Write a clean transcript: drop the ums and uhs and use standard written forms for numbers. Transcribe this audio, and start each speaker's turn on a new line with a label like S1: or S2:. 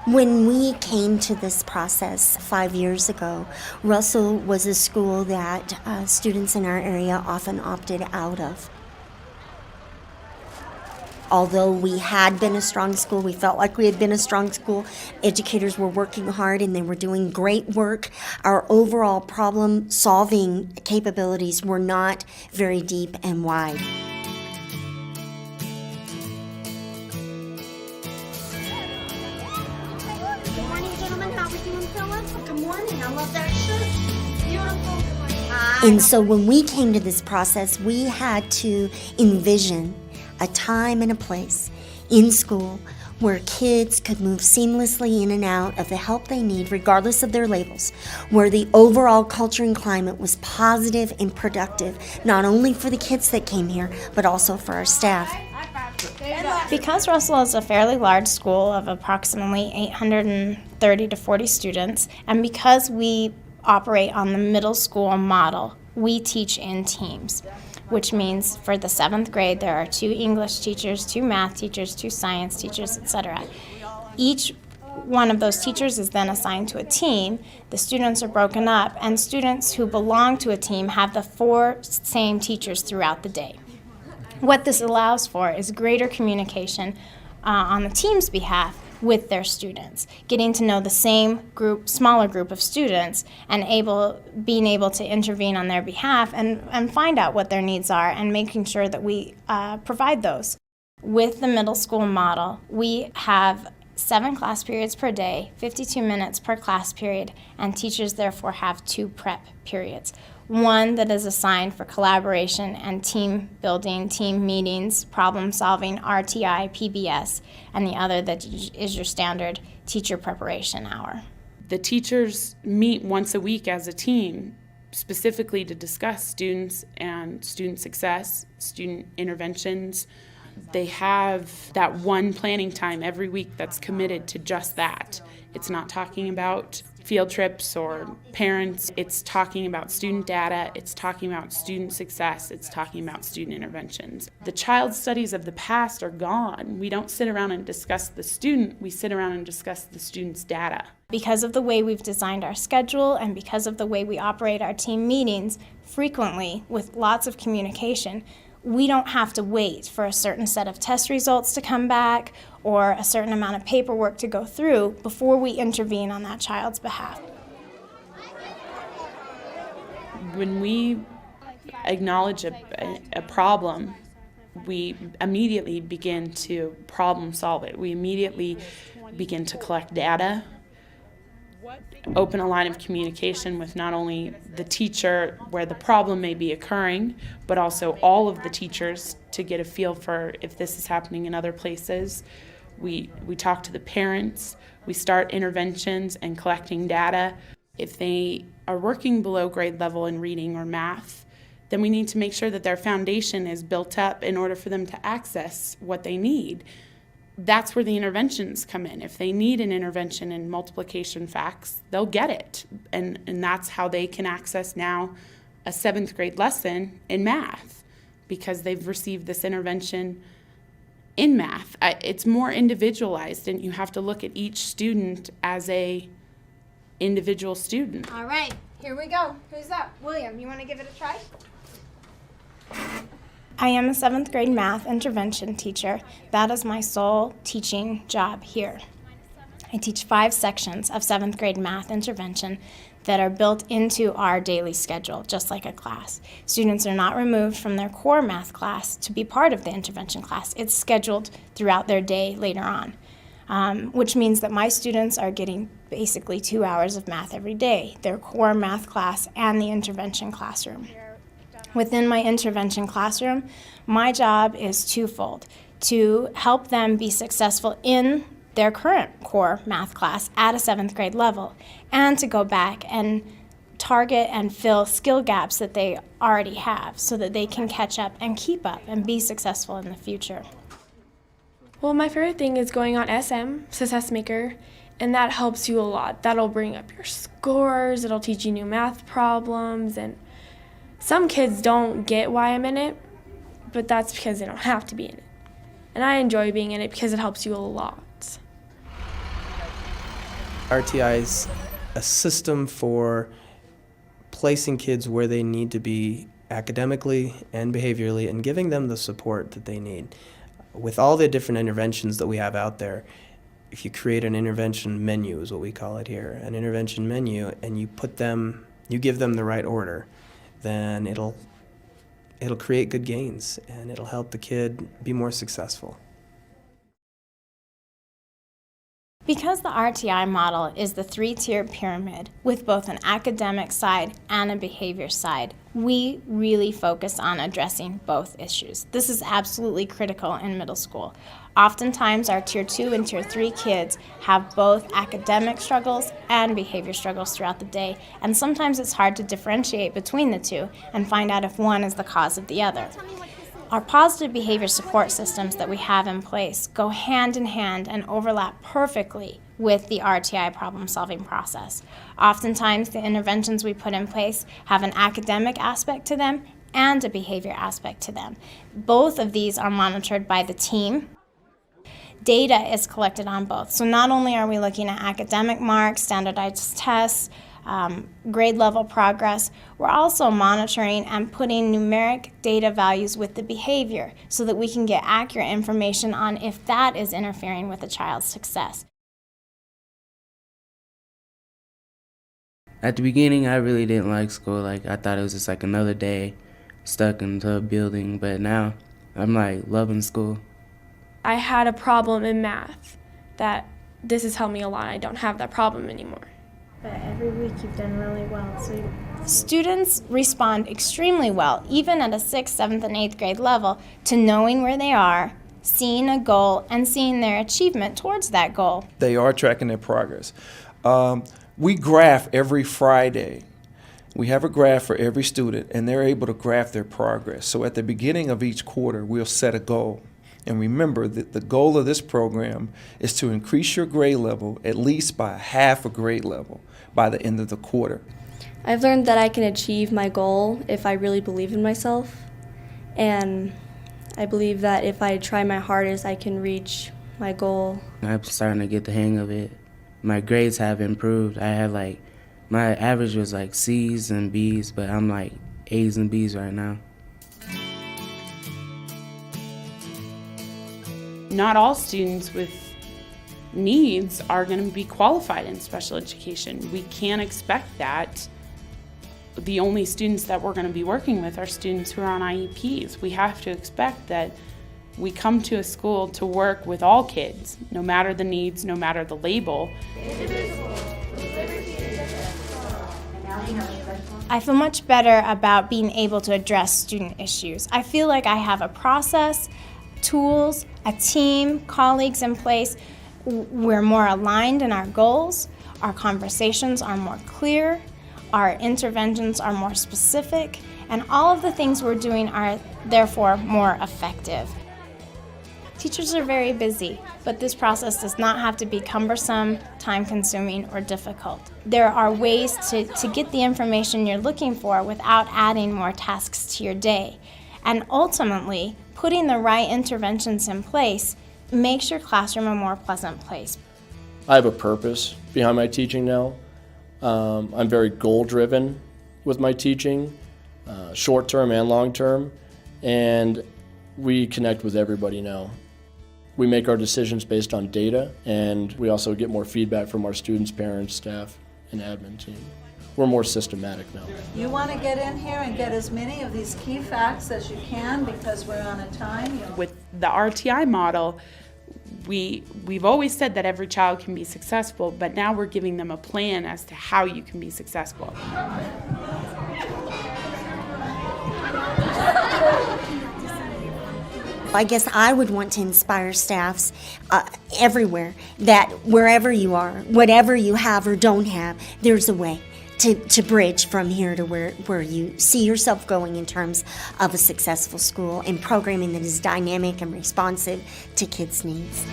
S1: When we came to this process 5 years ago, Russell was a school that students in our area often opted out of. Although we had been a strong school, we felt like we had been a strong school, educators were working hard and they were doing great work. Our overall problem-solving capabilities were not very deep and wide.
S2: Good morning, gentlemen. How are we doing, Phyllis? Good morning. I love that shirt. Beautiful.
S1: And so when we came to this process, we had to envision a time and a place in school where kids could move seamlessly in and out of the help they need regardless of their labels, where the overall culture and climate was positive and productive, not only for the kids that came here, but also for our staff.
S3: Because Russell is a fairly large school of approximately 830 to 40 students, and because we operate on the middle school model, we teach in teams, which means for the 7th grade there are 2 English teachers, 2 math teachers, 2 science teachers, etc. Each one of those teachers is then assigned to a team. The students are broken up, and students who belong to a team have the 4 same teachers throughout the day. What this allows for is greater communication on the team's behalf with their students, getting to know the same group, smaller group of students, and being able to intervene on their behalf and find out what their needs are and making sure that we provide those. With the middle school model, we have 7 class periods per day, 52 minutes per class period, and teachers therefore have 2 prep periods. One that is assigned for collaboration and team building, team meetings, problem solving, RTI, PBS, and the other that is your standard teacher preparation hour.
S4: The teachers meet once a week as a team, specifically to discuss students and student success, student interventions. They have that one planning time every week that's committed to just that. It's not talking about field trips or parents. It's talking about student data. It's talking about student success. It's talking about student interventions. The child studies of the past are gone. We don't sit around and discuss the student. We sit around and discuss the student's data.
S3: Because of the way we've designed our schedule and because of the way we operate our team meetings frequently with lots of communication, we don't have to wait for a certain set of test results to come back or a certain amount of paperwork to go through before we intervene on that child's behalf.
S4: When we acknowledge a problem, we immediately begin to problem solve it. We immediately begin to collect data, open a line of communication with not only the teacher where the problem may be occurring, but also all of the teachers to get a feel for if this is happening in other places. We talk to the parents, we start interventions and collecting data. If they are working below grade level in reading or math, then we need to make sure that their foundation is built up in order for them to access what they need. That's where the interventions come in. If they need an intervention in multiplication facts, they'll get it. And that's how they can access now a 7th grade lesson in math, because they've received this intervention in math. It's more individualized, and you have to look at each student as a individual student.
S2: All right, here we go. Who's up? William, you want to give it a try?
S3: I am a 7th grade math intervention teacher. That is my sole teaching job here. I teach 5 sections of 7th grade math intervention that are built into our daily schedule, just like a class. Students are not removed from their core math class to be part of the intervention class. It's scheduled throughout their day later on, which means that my students are getting basically 2 hours of math every day, their core math class and the intervention classroom. Within my intervention classroom, my job is twofold: to help them be successful in their current core math class at a 7th grade level, and to go back and target and fill skill gaps that they already have so that they can catch up and keep up and be successful in the future.
S5: Well, my favorite thing is going on SM, Success Maker, and that helps you a lot. That'll bring up your scores, it'll teach you new math problems, and some kids don't get why I'm in it, but that's because they don't have to be in it. And I enjoy being in it because it helps you a lot.
S6: RTI is a system for placing kids where they need to be academically and behaviorally and giving them the support that they need. With all the different interventions that we have out there, if you create an intervention menu, is what we call it here, an intervention menu, and you give them the right order, then it'll create good gains and it'll help the kid be more successful.
S3: Because the RTI model is the three-tiered pyramid with both an academic side and a behavior side, we really focus on addressing both issues. This is absolutely critical in middle school. Oftentimes, our Tier 2 and Tier 3 kids have both academic struggles and behavior struggles throughout the day, and sometimes it's hard to differentiate between the two and find out if one is the cause of the other. Our positive behavior support systems that we have in place go hand in hand and overlap perfectly with the RTI problem-solving process. Oftentimes, the interventions we put in place have an academic aspect to them and a behavior aspect to them. Both of these are monitored by the team. Data is collected on both. So not only are we looking at academic marks, standardized tests, grade level progress, we're also monitoring and putting numeric data values with the behavior so that we can get accurate information on if that is interfering with a child's success.
S7: At the beginning, I really didn't like school. I thought it was just like another day stuck into a building, but now I'm loving school.
S5: I had a problem in math that this has helped me a lot. I don't have that problem anymore.
S3: But every week you've done really well. Students respond extremely well, even at a 6th, 7th, and 8th grade level, to knowing where they are, seeing a goal, and seeing their achievement towards that goal.
S8: They are tracking their progress. We graph every Friday. We have a graph for every student, and they're able to graph their progress. So at the beginning of each quarter, we'll set a goal. And remember that the goal of this program is to increase your grade level at least by half a grade level by the end of the quarter.
S9: I've learned that I can achieve my goal if I really believe in myself. And I believe that if I try my hardest, I can reach my goal.
S7: I'm starting to get the hang of it. My grades have improved. I have my average was C's and B's, but I'm A's and B's right now.
S4: Not all students with needs are going to be qualified in special education. We can't expect that. The only students that we're going to be working with are students who are on IEPs. We have to expect that we come to a school to work with all kids, no matter the needs, no matter the label.
S3: I feel much better about being able to address student issues. I feel like I have a process, tools, a team, colleagues in place. We're more aligned in our goals, our conversations are more clear, our interventions are more specific, and all of the things we're doing are therefore more effective. Teachers are very busy, but this process does not have to be cumbersome, time-consuming, or difficult. There are ways to get the information you're looking for without adding more tasks to your day. And ultimately, putting the right interventions in place makes your classroom a more pleasant place.
S10: I have a purpose behind my teaching now. I'm very goal-driven with my teaching, short-term and long-term, and we connect with everybody now. We make our decisions based on data, and we also get more feedback from our students, parents, staff, and admin team. We're more systematic now.
S11: You want to get in here and get as many of these key facts as you can because we're on a time.
S4: With the RTI model, we've always said that every child can be successful, but now we're giving them a plan as to how you can be successful.
S1: I guess I would want to inspire staffs everywhere that wherever you are, whatever you have or don't have, there's a way to bridge from here to where you see yourself going in terms of a successful school and programming that is dynamic and responsive to kids' needs.